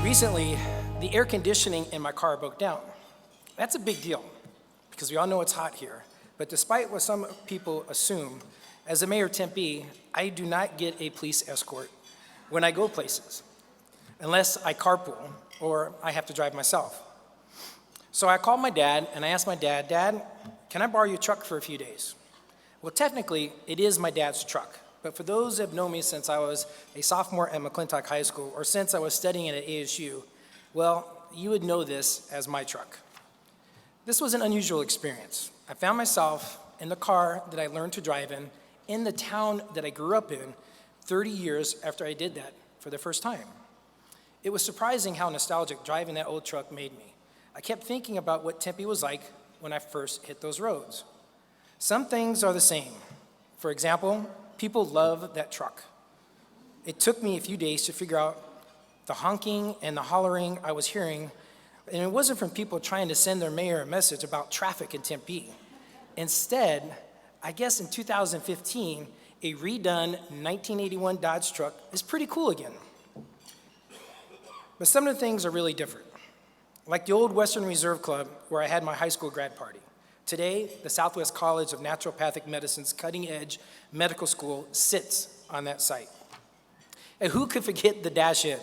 Recently, the air conditioning in my car broke down. That's a big deal because we all know it's hot here. But despite what some people assume, as the mayor of Tempe, I do not get a police escort when I go places, unless I carpool or I have to drive myself. So I called my dad and I asked my dad, "Dad, can I borrow your truck for a few days?" Well, technically, it is my dad's truck. But for those that have known me since I was a sophomore at McClintock High School or since I was studying at ASU, well, you would know this as my truck. This was an unusual experience. I found myself in the car that I learned to drive in the town that I grew up in, 30 years after I did that for the first time. It was surprising how nostalgic driving that old truck made me. I kept thinking about what Tempe was like when I first hit those roads. Some things are the same. For example, people love that truck. It took me a few days to figure out the honking and the hollering I was hearing, and it wasn't from people trying to send their mayor a message about traffic in Tempe. Instead, I guess in 2015, a redone 1981 Dodge truck is pretty cool again. But some of the things are really different. Like the old Western Reserve Club where I had my high school grad party. Today, the Southwest College of Naturopathic Medicine's cutting-edge medical school sits on that site. And who could forget the Dash Inn?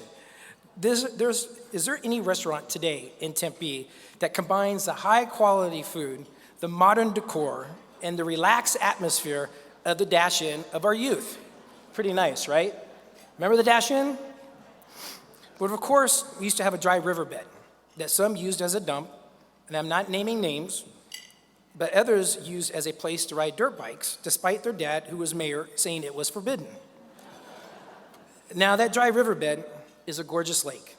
Is there any restaurant today in Tempe that combines the high-quality food, the modern decor, and the relaxed atmosphere of the Dash Inn of our youth? Pretty nice, right? Remember the Dash Inn? But of course, we used to have a dry riverbed that some used as a dump, and I'm not naming names, but others used as a place to ride dirt bikes, despite their dad, who was mayor, saying it was forbidden. Now, that dry riverbed is a gorgeous lake.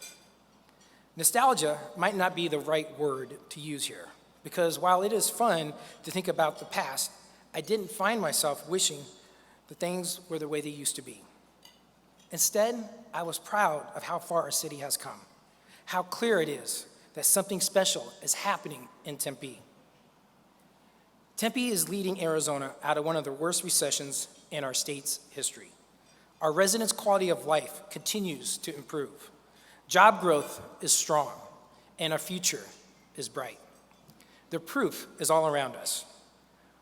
Nostalgia might not be the right word to use here, because while it is fun to think about the past, I didn't find myself wishing the things were the way they used to be. Instead, I was proud of how far our city has come, how clear it is that something special is happening in Tempe. Tempe is leading Arizona out of one of the worst recessions in our state's history. Our residents' quality of life continues to improve. Job growth is strong, and our future is bright. The proof is all around us.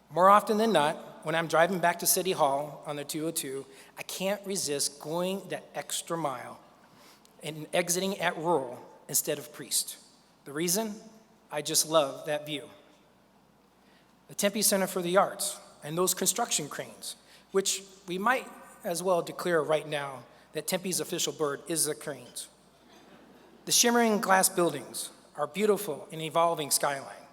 More often than not, when I'm driving back to City Hall on the 202, I can't resist going that extra mile and exiting at Rural instead of Priest. The reason? I just love that view. The Tempe Center for the Arts, and those construction cranes, which we might as well declare right now that Tempe's official bird is the cranes. The shimmering glass buildings, our beautiful and evolving skyline.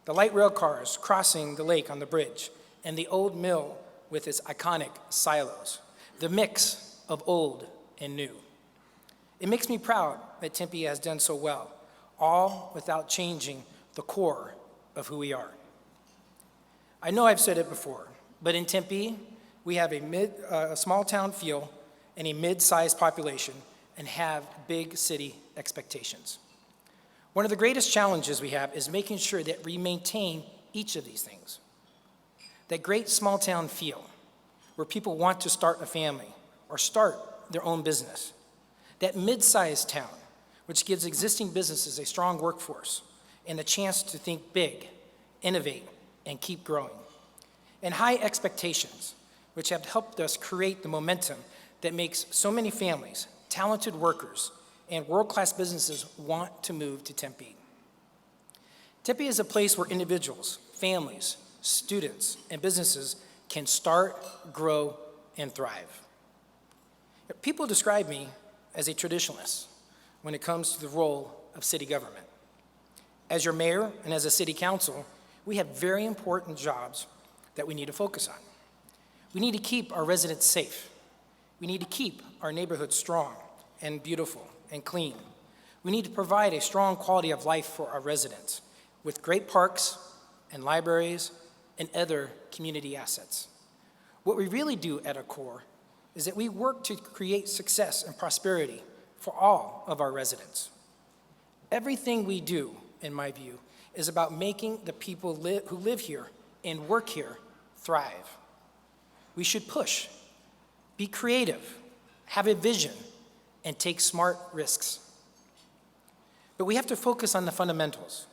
The light rail cars crossing the lake on the bridge, and the old mill with its iconic silos. The mix of old and new. It makes me proud that Tempe has done so well, all without changing the core of who we are. I know I've said it before, but in Tempe, we have a small town feel and a mid-sized population and have big city expectations. One of the greatest challenges we have is making sure that we maintain each of these things. That great small town feel where people want to start a family or start their own business. That mid-sized town, which gives existing businesses a strong workforce and a chance to think big, innovate, and keep growing. And high expectations, which have helped us create the momentum that makes so many families, talented workers, and world-class businesses want to move to Tempe. Tempe is a place where individuals, families, students, and businesses can start, grow, and thrive. People describe me as a traditionalist when it comes to the role of city government. As your mayor and as a city council, we have very important jobs that we need to focus on. We need to keep our residents safe. We need to keep our neighborhoods strong and beautiful and clean. We need to provide a strong quality of life for our residents with great parks and libraries and other community assets. What we really do at our core is that we work to create success and prosperity for all of our residents. Everything we do, in my view, is about making the people who live here and work here thrive. We should push, be creative, have a vision, and take smart risks. But we have to focus on the fundamentals.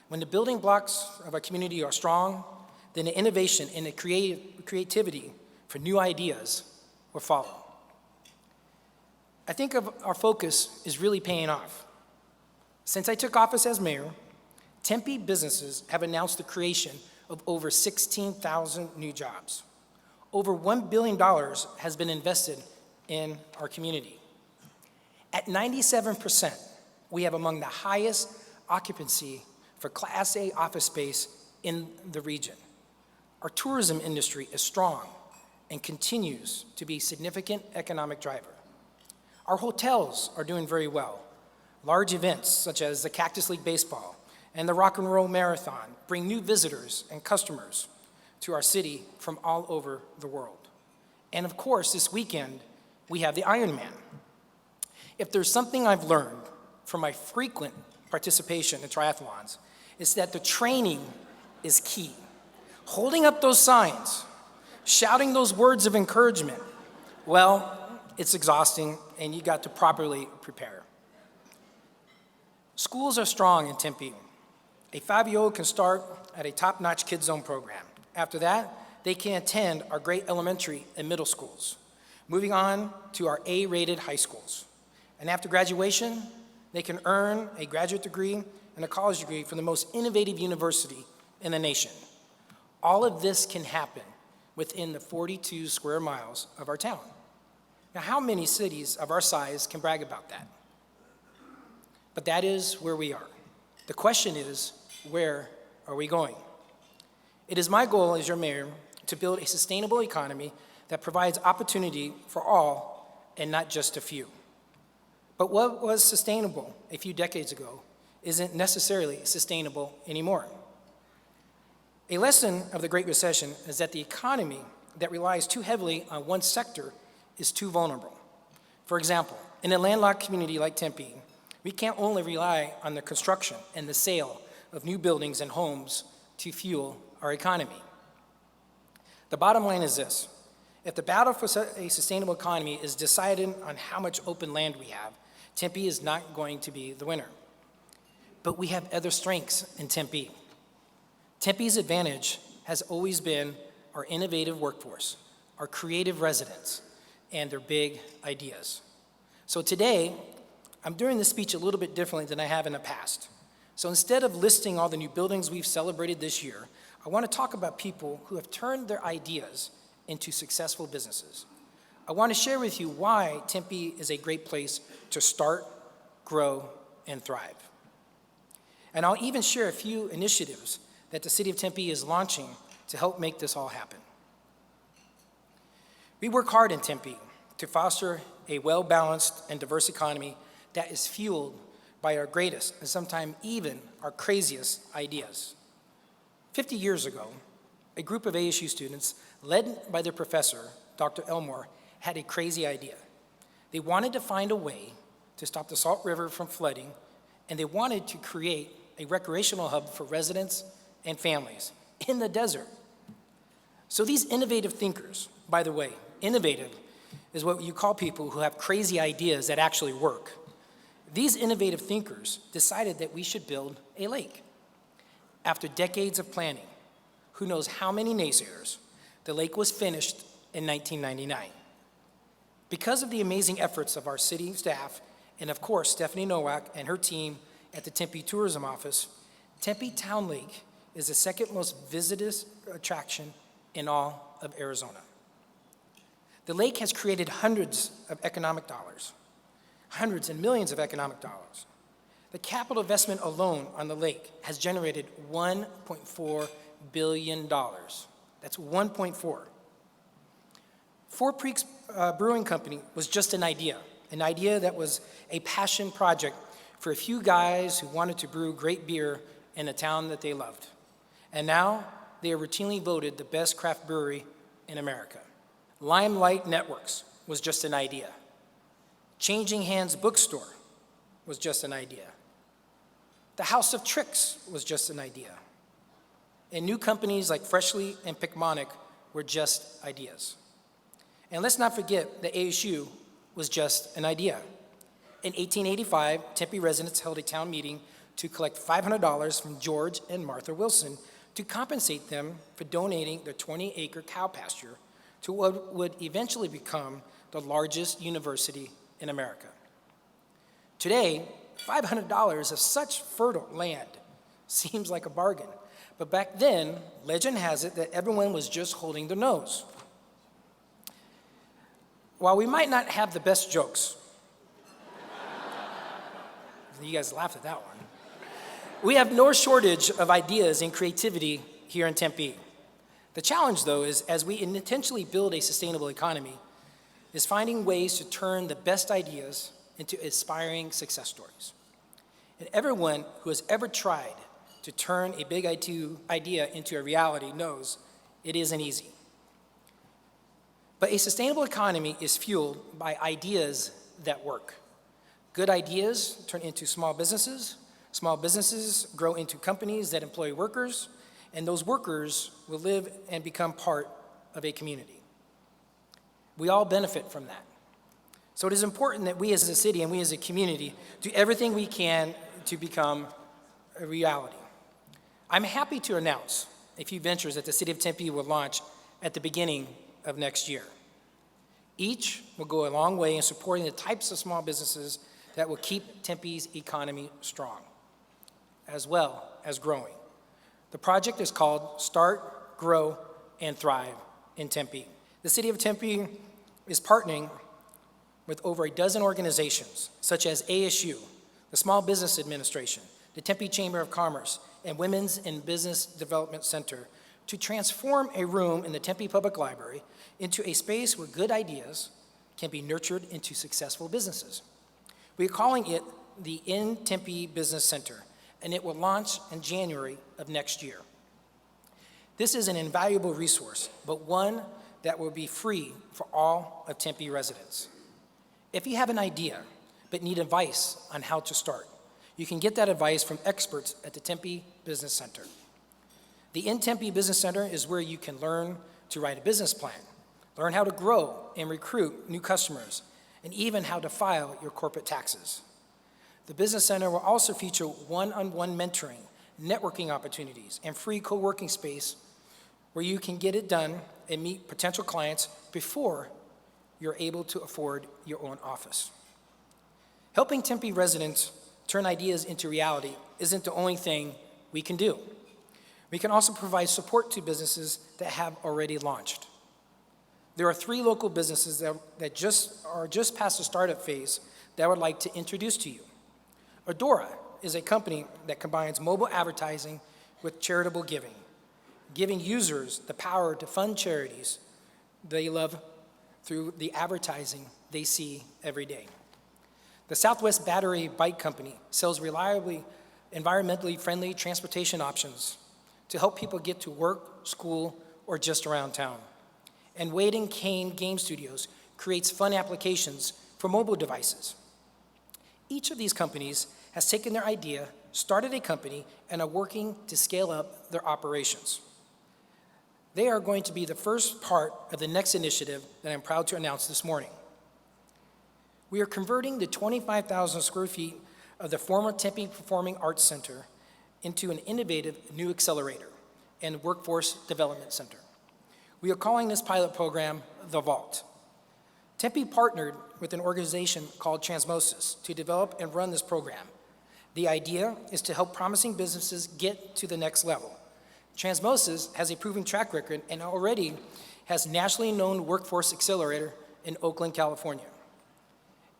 When the building blocks of our community are strong, then the innovation and the creativity for new ideas will follow. I think our focus is really paying off. Since I took office as mayor, Tempe businesses have announced the creation of over 16,000 new jobs. Over $1 billion has been invested in our community. At 97%, we have among the highest occupancy for Class A office space in the region. Our tourism industry is strong and continues to be a significant economic driver. Our hotels are doing very well. Large events such as the Cactus League Baseball and the Rock and Roll Marathon bring new visitors and customers to our city from all over the world. And of course, this weekend, we have the Ironman. If there's something I've learned from my frequent participation in triathlons, it's that the training is key. Holding up those signs, shouting those words of encouragement, well, it's exhausting and you got to properly prepare. Schools are strong in Tempe. A 5-year-old can start at a top-notch Kids Zone program. After that, they can attend our great elementary and middle schools, moving on to our A-rated high schools. And after graduation, they can earn a graduate degree and a college degree from the most innovative university in the nation. All of this can happen within the 42 square miles of our town. Now, how many cities of our size can brag about that? But that is where we are. The question is, where are we going? It is my goal as your mayor to build a sustainable economy that provides opportunity for all and not just a few. But what was sustainable a few decades ago isn't necessarily sustainable anymore. A lesson of the Great Recession is that the economy that relies too heavily on one sector is too vulnerable. For example, in a landlocked community like Tempe, we can't only rely on the construction and the sale of new buildings and homes to fuel our economy. The bottom line is this: if the battle for a sustainable economy is decided on how much open land we have, Tempe is not going to be the winner. But we have other strengths in Tempe. Tempe's advantage has always been our innovative workforce, our creative residents, and their big ideas. So today, I'm doing this speech a little bit differently than I have in the past. So instead of listing all the new buildings we've celebrated this year, I want to talk about people who have turned their ideas into successful businesses. I want to share with you why Tempe is a great place to start, grow, and thrive. And I'll even share a few initiatives that the City of Tempe is launching to help make this all happen. We work hard in Tempe to foster a well-balanced and diverse economy that is fueled by our greatest and sometimes even our craziest ideas. 50 years ago, a group of ASU students, led by their professor, Dr. Elmore, had a crazy idea. They wanted to find a way to stop the Salt River from flooding, and they wanted to create a recreational hub for residents and families in the desert. So these innovative thinkers, by the way, innovative is what you call people who have crazy ideas that actually work. These innovative thinkers decided that we should build a lake. After decades of planning, who knows how many naysayers, the lake was finished in 1999. Because of the amazing efforts of our city staff, and of course, Stephanie Nowak and her team at the Tempe Tourism Office, Tempe Town Lake is the second most visited attraction in all of Arizona. The lake has created hundreds of economic dollars, hundreds and millions of economic dollars. The capital investment alone on the lake has generated $1.4 billion. That's 1.4. Four Creeks Brewing Company was just an idea that was a passion project for a few guys who wanted to brew great beer in a town that they loved. And now they are routinely voted the best craft brewery in America. Limelight Networks was just an idea. Changing Hands Bookstore was just an idea. The House of Tricks was just an idea. And new companies like Freshly and Picmonic were just ideas. And let's not forget that ASU was just an idea. In 1885, Tempe residents held a town meeting to collect $500 from George and Martha Wilson to compensate them for donating their 20-acre cow pasture to what would eventually become the largest university in America. Today, $500 of such fertile land seems like a bargain, but back then, legend has it that everyone was just holding their nose. While we might not have the best jokes, you guys laughed at that one, we have no shortage of ideas and creativity here in Tempe. The challenge, though, is as we intentionally build a sustainable economy, is finding ways to turn the best ideas into inspiring success stories. And everyone who has ever tried to turn a big idea into a reality knows it isn't easy. But a sustainable economy is fueled by ideas that work. Good ideas turn into small businesses grow into companies that employ workers, and those workers will live and become part of a community. We all benefit from that. So it is important that we as a city and we as a community do everything we can to become a reality. I'm happy to announce a few ventures that the City of Tempe will launch at the beginning of next year. Each will go a long way in supporting the types of small businesses that will keep Tempe's economy strong, as well as growing. The project is called Start, Grow, and Thrive in Tempe. The City of Tempe is partnering with over a dozen organizations, such as ASU, the Small Business Administration, the Tempe Chamber of Commerce, and Women's and Business Development Center, to transform a room in the Tempe Public Library into a space where good ideas can be nurtured into successful businesses. We are calling it the In Tempe Business Center, and it will launch in January of next year. This is an invaluable resource, but one that will be free for all of Tempe residents. If you have an idea but need advice on how to start, you can get that advice from experts at the Tempe Business Center. The In Tempe Business Center is where you can learn to write a business plan, learn how to grow and recruit new customers, and even how to file your corporate taxes. The Business Center will also feature one-on-one mentoring, networking opportunities, and free co-working space where you can get it done and meet potential clients before you're able to afford your own office. Helping Tempe residents turn ideas into reality isn't the only thing we can do. We can also provide support to businesses that have already launched. There are 3 local businesses that are just past the startup phase that I would like to introduce to you. Adora is a company that combines mobile advertising with charitable giving users the power to fund charities they love through the advertising they see every day. The Southwest Battery Bike Company sells reliably, environmentally friendly transportation options to help people get to work, school, or just around town. And Wade and Kane Game Studios creates fun applications for mobile devices. Each of these companies has taken their idea, started a company, and are working to scale up their operations. They are going to be the first part of the next initiative that I'm proud to announce this morning. We are converting the 25,000 square feet of the former Tempe Performing Arts Center into an innovative new accelerator and workforce development center. We are calling this pilot program The Vault. Tempe partnered with an organization called Transmosis to develop and run this program. The idea is to help promising businesses get to the next level. Transmosis has a proven track record and already has nationally known workforce accelerator in Oakland, California.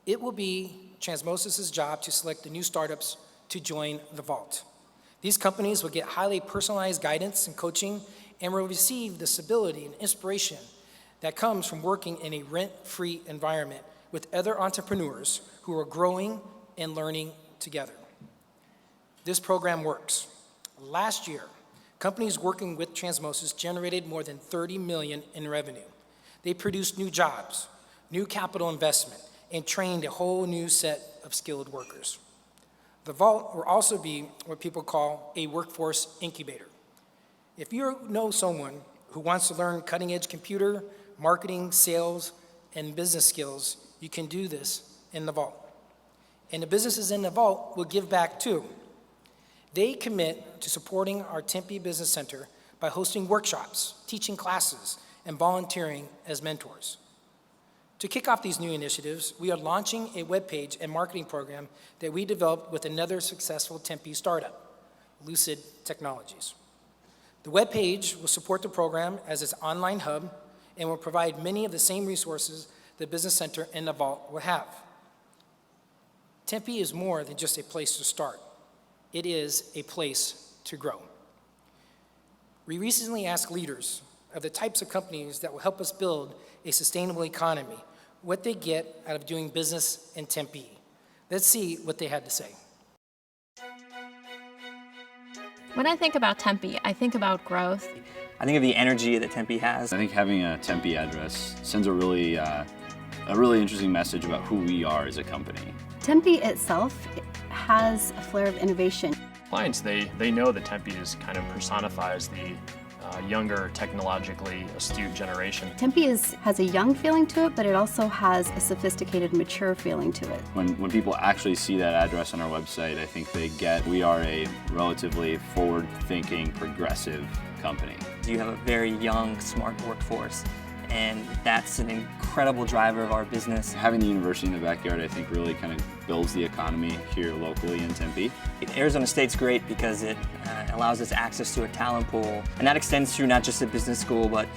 It will be Transmosis' job to select the new startups to join The Vault. These companies will get highly personalized guidance and coaching and will receive the stability and inspiration that comes from working in a rent-free environment with other entrepreneurs who are growing and learning together. This program works. Last year, companies working with Transmosis generated more than $30 million in revenue. They produced new jobs, new capital investment, and trained a whole new set of skilled workers. The Vault will also be what people call a workforce incubator. If you know someone who wants to learn cutting-edge computer, marketing, sales, and business skills, you can do this in the Vault. and the businesses in the vault will give back too. They commit to supporting our Tempe Business Center by hosting workshops, teaching classes, and volunteering as mentors. To kick off these new initiatives, we are launching a webpage and marketing program that we developed with another successful Tempe startup, Lucid Technologies. The webpage will support the program as its online hub and will provide many of the same resources the Business Center and the Vault will have. Tempe is more than just a place to start. It is a place to grow. We recently asked leaders of the types of companies that will help us build a sustainable economy what they get out of doing business in Tempe. Let's see what they had to say. When I think about Tempe, I think about growth. I think of the energy that Tempe has. I think having a Tempe address sends a really interesting message about who we are as a company. Tempe itself has a flair of innovation. Clients, they know that Tempe is kind of personifies the younger, technologically astute generation. Tempe has a young feeling to it, but it also has a sophisticated, mature feeling to it. When people actually see that address on our website, I think they get we are a relatively forward-thinking, progressive company. You have a very young, smart workforce, and that's an incredible driver of our business. Having the university in the backyard, I think, really kind of builds the economy here locally in Tempe. Arizona State's great because it allows us access to a talent pool, and that extends through not just the business school, but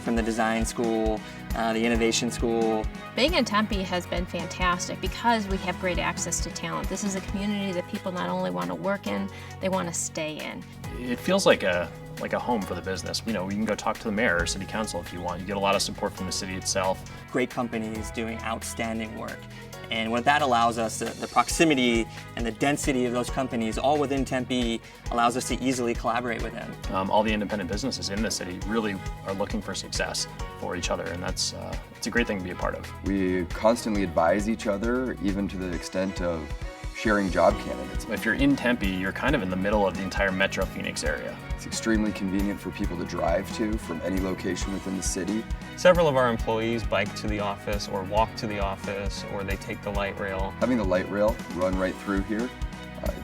from the design school, the innovation school. Being in Tempe has been fantastic because we have great access to talent. This is a community that people not only want to work in, they want to stay in. It feels like a home for the business. You can go talk to the mayor or city council if you want. You get a lot of support from the city itself. Great companies doing outstanding work. And what that allows us, the proximity and the density of those companies all within Tempe allows us to easily collaborate with them. All the independent businesses in the city really are looking for success for each other, and it's a great thing to be a part of. We constantly advise each other, even to the extent of sharing job candidates. If you're in Tempe, you're kind of in the middle of the entire Metro Phoenix area. It's extremely convenient for people to drive to from any location within the city. Several of our employees bike to the office or walk to the office, or they take the light rail. Having the light rail run right through here,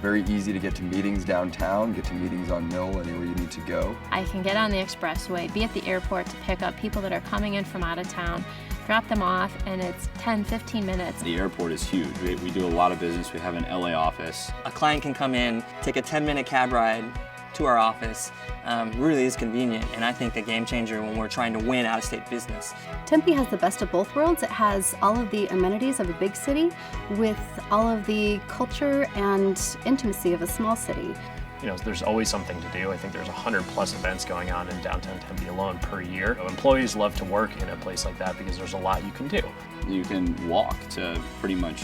very easy to get to meetings downtown, get to meetings on Mill, anywhere you need to go. I can get on the expressway, be at the airport to pick up people that are coming in from out of town, drop them off, and it's 10, 15 minutes. The airport is huge. We do a lot of business. We have an LA office. A client can come in, take a 10-minute cab ride to our office. Really is convenient, and I think a game changer when we're trying to win out-of-state business. Tempe has the best of both worlds. It has all of the amenities of a big city with all of the culture and intimacy of a small city. There's always something to do. I think there's 100+ events going on in downtown Tempe alone per year. Employees love to work in a place like that because there's a lot you can do. You can walk to pretty much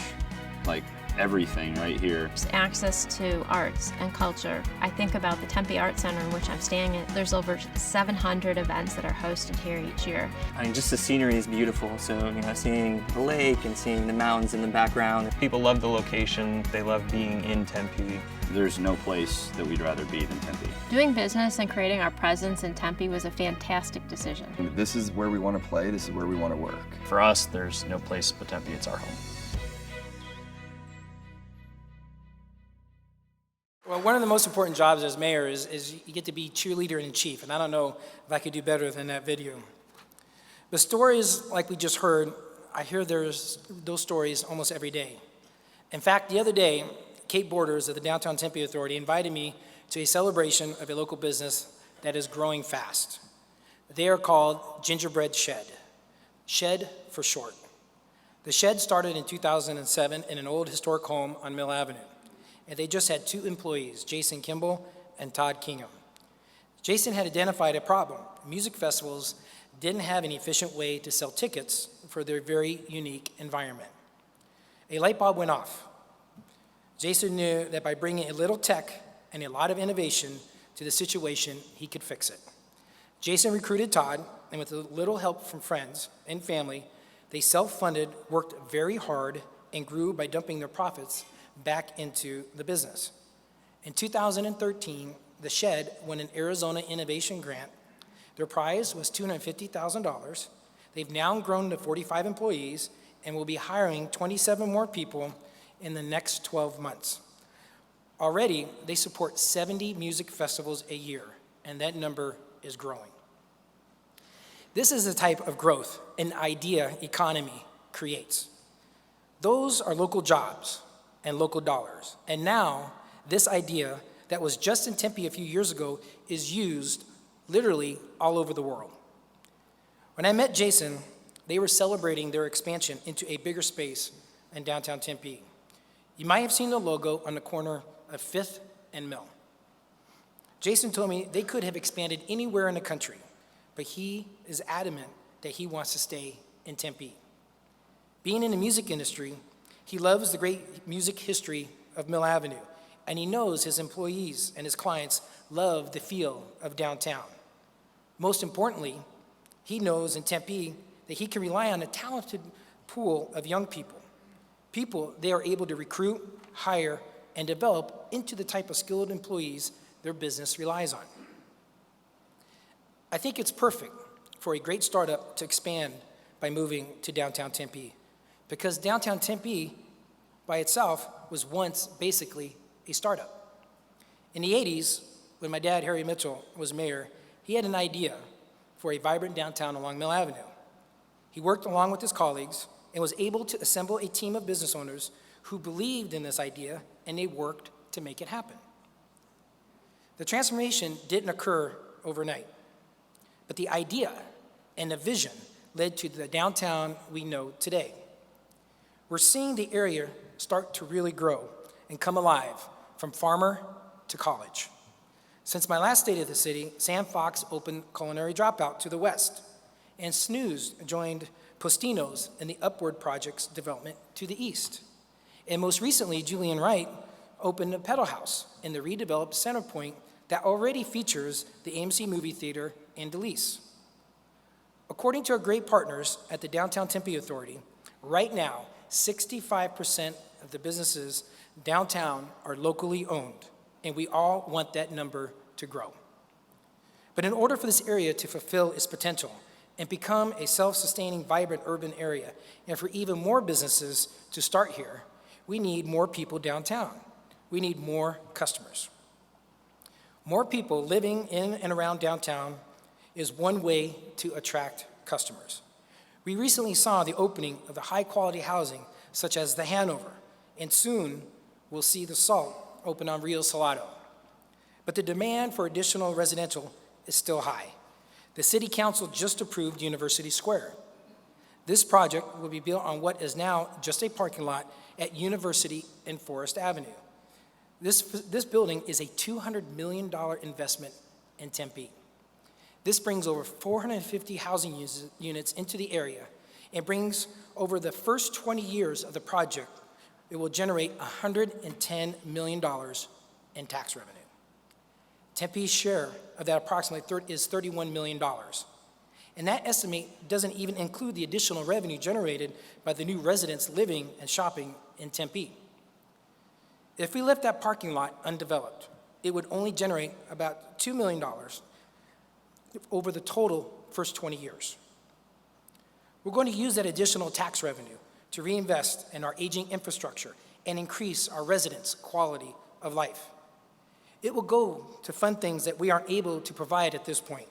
everything right here. There's access to arts and culture. I think about the Tempe Art Center in which I'm staying at. There's over 700 events that are hosted here each year. Just the scenery is beautiful. So, seeing the lake and seeing the mountains in the background. People love the location. They love being in Tempe. There's no place that we'd rather be than Tempe. Doing business and creating our presence in Tempe was a fantastic decision. This is where we want to play. This is where we want to work. For us, there's no place but Tempe. It's our home. Well, one of the most important jobs as mayor is you get to be cheerleader in chief, and I don't know if I could do better than that video. But stories like we just heard, I hear those stories almost every day. In fact, the other day, Kate Borders of the Downtown Tempe Authority invited me to a celebration of a local business that is growing fast. They are called Gingerbread Shed. Shed for short. The Shed started in 2007 in an old historic home on Mill Avenue. And they just had 2 employees, Jason Kimball and Todd Kingham. Jason had identified a problem. Music festivals didn't have an efficient way to sell tickets for their very unique environment. A light bulb went off. Jason knew that by bringing a little tech and a lot of innovation to the situation, he could fix it. Jason recruited Todd, and with a little help from friends and family, they self-funded, worked very hard, and grew by dumping their profits back into the business. In 2013, the Shed won an Arizona Innovation Grant. Their prize was $250,000. They've now grown to 45 employees and will be hiring 27 more people in the next 12 months. Already, they support 70 music festivals a year, and that number is growing. This is the type of growth an idea economy creates. Those are local jobs and local dollars. And now, this idea that was just in Tempe a few years ago is used literally all over the world. When I met Jason, they were celebrating their expansion into a bigger space in downtown Tempe. You might have seen the logo on the corner of 5th and Mill. Jason told me they could have expanded anywhere in the country, but he is adamant that he wants to stay in Tempe. Being in the music industry, he loves the great music history of Mill Avenue, and he knows his employees and his clients love the feel of downtown. Most importantly, he knows in Tempe that he can rely on a talented pool of young people they are able to recruit, hire, and develop into the type of skilled employees their business relies on. I think it's perfect for a great startup to expand by moving to downtown Tempe, because downtown Tempe by itself was once basically a startup. In the 80s, when my dad, Harry Mitchell, was mayor, he had an idea for a vibrant downtown along Mill Avenue. He worked along with his colleagues and was able to assemble a team of business owners who believed in this idea, and they worked to make it happen. The transformation didn't occur overnight, but the idea and the vision led to the downtown we know today. We're seeing the area start to really grow and come alive from farmer to college. Since my last stay of the city, Sam Fox opened Culinary Dropout to the west, and Snooze joined Postino's in the Upward Project's development to the east. And most recently, Julian Wright opened a pedal house in the redeveloped Center Point that already features the AMC movie theater in Duluth. According to our great partners at the Downtown Tempe Authority, right now, 65% of the businesses downtown are locally owned, and we all want that number to grow. But in order for this area to fulfill its potential and become a self-sustaining, vibrant urban area, and for even more businesses to start here, we need more people downtown. We need more customers. More people living in and around downtown is one way to attract customers. We recently saw the opening of the high-quality housing, such as the Hanover, and soon we'll see the Salt open on Rio Salado. But the demand for additional residential is still high. The City Council just approved University Square. This project will be built on what is now just a parking lot at University and Forest Avenue. This building is a $200 million investment in Tempe. This brings over 450 housing units into the area and brings over the first 20 years of the project, it will generate $110 million in tax revenue. Tempe's share of that approximately is $31 million. And that estimate doesn't even include the additional revenue generated by the new residents living and shopping in Tempe. If we left that parking lot undeveloped, it would only generate about $2 million over the total first 20 years. We're going to use that additional tax revenue to reinvest in our aging infrastructure and increase our residents' quality of life. It will go to fund things that we aren't able to provide at this point.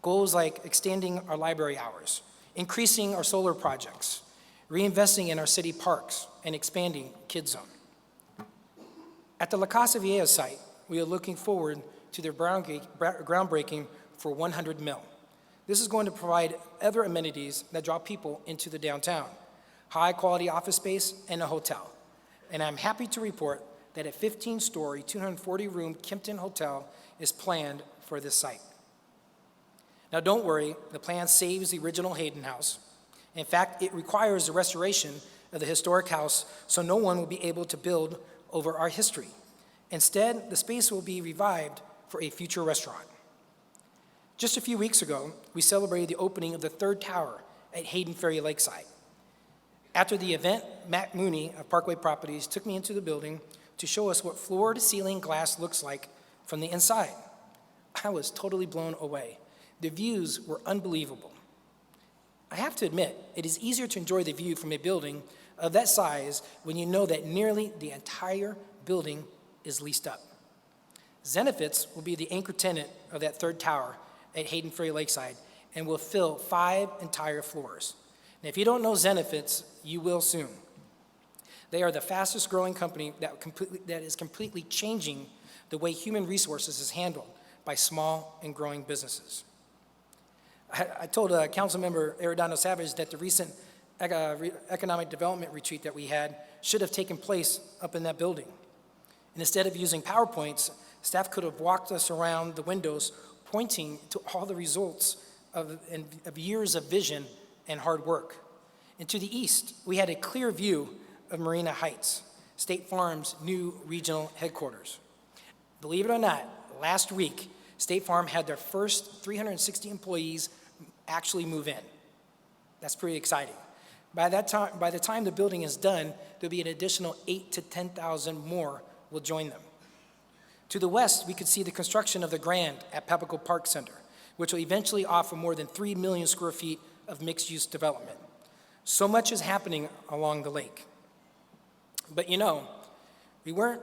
Goals like extending our library hours, increasing our solar projects, reinvesting in our city parks, and expanding Kids Zone. At the La Casa Vieja site, we are looking forward to their groundbreaking for 100 Mill. This is going to provide other amenities that draw people into the downtown, high-quality office space, and a hotel. And I'm happy to report that a 15-story, 240-room Kimpton Hotel is planned for this site. Now, don't worry, the plan saves the original Hayden House. In fact, it requires the restoration of the historic house so no one will be able to build over our history. Instead, the space will be revived for a future restaurant. Just a few weeks ago, we celebrated the opening of the third tower at Hayden Ferry Lakeside. After the event, Matt Mooney of Parkway Properties took me into the building to show us what floor-to-ceiling glass looks like from the inside. I was totally blown away. The views were unbelievable. I have to admit, it is easier to enjoy the view from a building of that size when you know that nearly the entire building is leased up. Zenefits will be the anchor tenant of that third tower at Hayden Ferry Lakeside and will fill 5 entire floors. And if you don't know Zenefits, you will soon. They are the fastest growing company that is completely changing the way human resources is handled by small and growing businesses. I told Councilmember Arredondo Savage that the recent economic development retreat that we had should have taken place up in that building. And instead of using PowerPoints, staff could have walked us around the windows, pointing to all the results of years of vision and hard work. And to the east, we had a clear view of Marina Heights, State Farm's new regional headquarters. Believe it or not, last week, State Farm had their first 360 employees actually move in. That's pretty exciting. By the time the building is done, there'll be an additional 8,000 to 10,000 more will join them. To the west, we could see the construction of the Grand at Papago Park Center, which will eventually offer more than 3 million square feet of mixed-use development. So much is happening along the lake. But you know, we're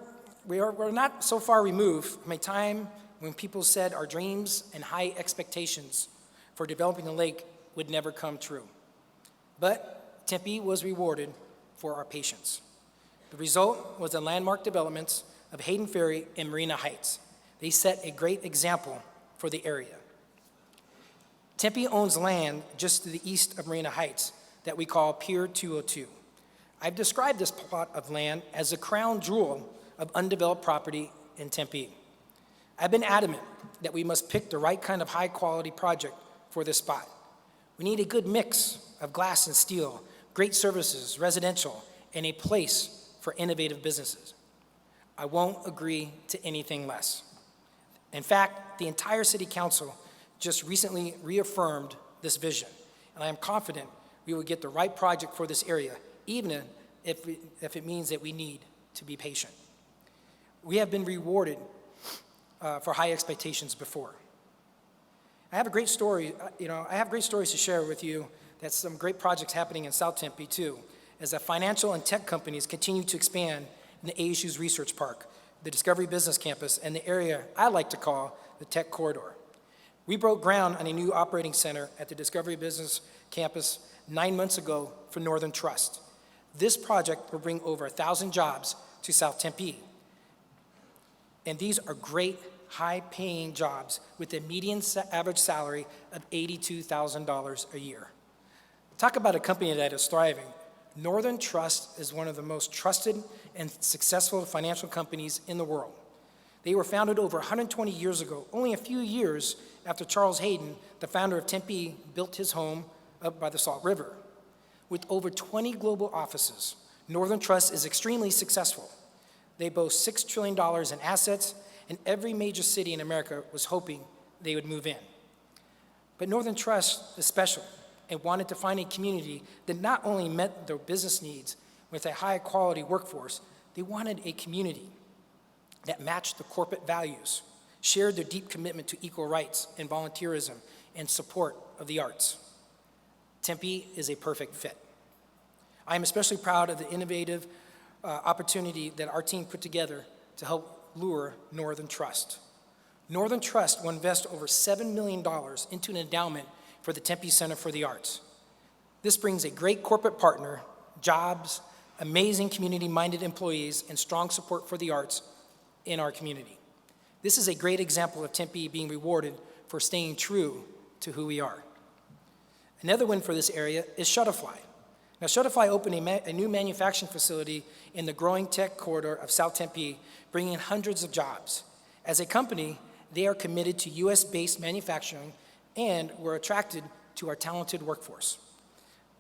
not so far removed from a time when people said our dreams and high expectations for developing the lake would never come true. But Tempe was rewarded for our patience. The result was the landmark developments of Hayden Ferry and Marina Heights. They set a great example for the area. Tempe owns land just to the east of Marina Heights that we call Pier 202. I've described this plot of land as the crown jewel of undeveloped property in Tempe. I've been adamant that we must pick the right kind of high-quality project for this spot. We need a good mix of glass and steel, great services, residential, and a place for innovative businesses. I won't agree to anything less. In fact, the entire City Council just recently reaffirmed this vision, and I am confident we will get the right project for this area, even if it means that we need to be patient. We have been rewarded for high expectations before. I have great stories to share with you. That's some great projects happening in South Tempe too, as the financial and tech companies continue to expand in the ASU's Research Park, the Discovery Business Campus, and the area I like to call the Tech Corridor. We broke ground on a new operating center at the Discovery Business Campus 9 months ago for Northern Trust. This project will bring over 1,000 jobs to South Tempe. And these are great, high-paying jobs with a median average salary of $82,000 a year. Talk about a company that is thriving. Northern Trust is one of the most trusted and successful financial companies in the world. They were founded over 120 years ago, only a few years after Charles Hayden, the founder of Tempe, built his home up by the Salt River. With over 20 global offices, Northern Trust is extremely successful. They boast $6 trillion in assets, and every major city in America was hoping they would move in. But Northern Trust is special and wanted to find a community that not only met their business needs with a high-quality workforce, they wanted a community that matched the corporate values, shared their deep commitment to equal rights and volunteerism, and support of the arts. Tempe is a perfect fit. I am especially proud of the innovative opportunity that our team put together to help lure Northern Trust. Northern Trust will invest over $7 million into an endowment for the Tempe Center for the Arts. This brings a great corporate partner, jobs, amazing community-minded employees, and strong support for the arts in our community. This is a great example of Tempe being rewarded for staying true to who we are. Another win for this area is Shutterfly. Now, Shutterfly opened a new manufacturing facility in the growing tech corridor of South Tempe, bringing in hundreds of jobs. As a company, they are committed to US-based manufacturing and were attracted to our talented workforce.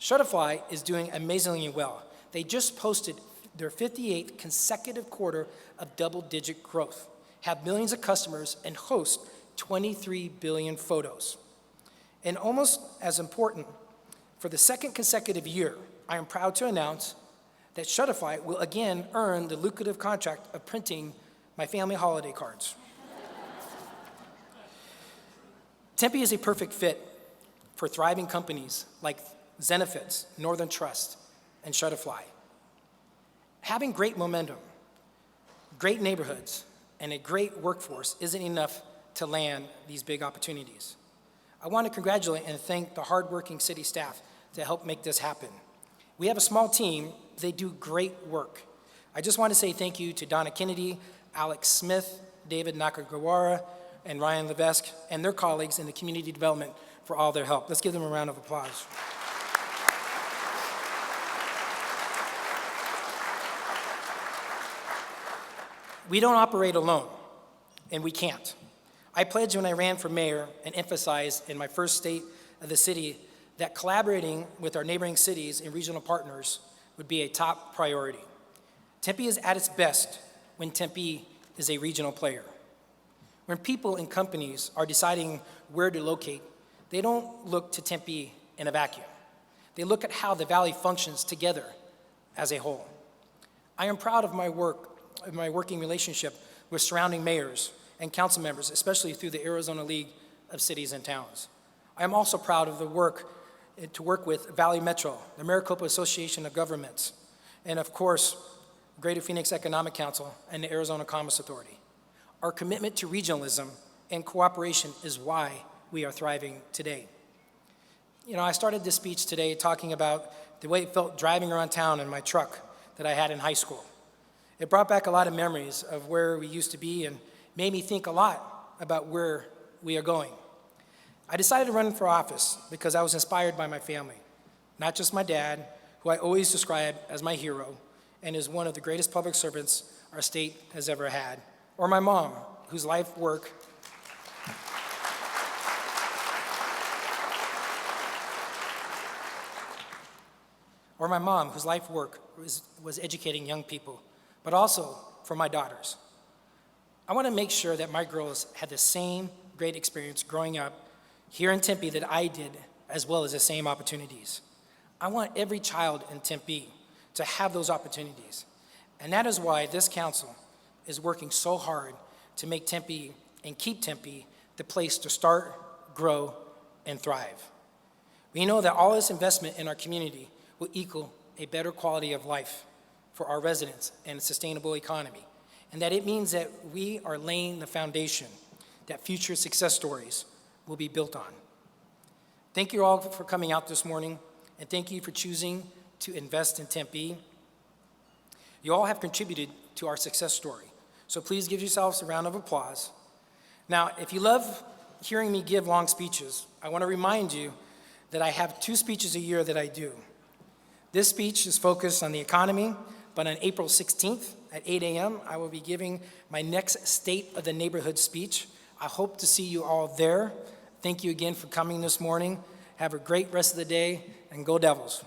Shutterfly is doing amazingly well. They just posted their 58th consecutive quarter of double-digit growth, have millions of customers, and host 23 billion photos. And almost as important, for the second consecutive year, I am proud to announce that Shutterfly will again earn the lucrative contract of printing my family holiday cards. Tempe is a perfect fit for thriving companies like Zenefits, Northern Trust, and Shutterfly. Having great momentum, great neighborhoods, and a great workforce isn't enough to land these big opportunities. I want to congratulate and thank the hardworking city staff to help make this happen. We have a small team, they do great work. I just want to say thank you to Donna Kennedy, Alex Smith, David Nakagawara, and Ryan Levesque, and their colleagues in the community development for all their help. Let's give them a round of applause. We don't operate alone, and we can't. I pledged when I ran for mayor and emphasized in my first state of the city that collaborating with our neighboring cities and regional partners would be a top priority. Tempe is at its best when Tempe is a regional player. When people and companies are deciding where to locate, they don't look to Tempe in a vacuum. They look at how the valley functions together as a whole. I am proud of my working relationship with surrounding mayors and council members, especially through the Arizona League of Cities and Towns. I am also proud of the work to work with Valley Metro, the Maricopa Association of Governments, and of course, Greater Phoenix Economic Council and the Arizona Commerce Authority. Our commitment to regionalism and cooperation is why we are thriving today. You know, I started this speech today talking about the way it felt driving around town in my truck that I had in high school. It brought back a lot of memories of where we used to be and made me think a lot about where we are going. I decided to run for office because I was inspired by my family, not just my dad, who I always describe as my hero and is one of the greatest public servants our state has ever had, or my mom, whose life work was educating young people, but also for my daughters. I want to make sure that my girls had the same great experience growing up here in Tempe that I did, as well as the same opportunities. I want every child in Tempe to have those opportunities. And that is why this council is working so hard to make Tempe and keep Tempe the place to start, grow, and thrive. We know that all this investment in our community will equal a better quality of life for our residents and a sustainable economy, and that it means that we are laying the foundation that future success stories will be built on. Thank you all for coming out this morning, and thank you for choosing to invest in Tempe. You all have contributed to our success story, so please give yourselves a round of applause. Now, if you love hearing me give long speeches, I want to remind you that I have 2 speeches a year that I do. This speech is focused on the economy, but on April 16th at 8 a.m., I will be giving my next State of the Neighborhood speech. I hope to see you all there. Thank you again for coming this morning. Have a great rest of the day, and go Devils.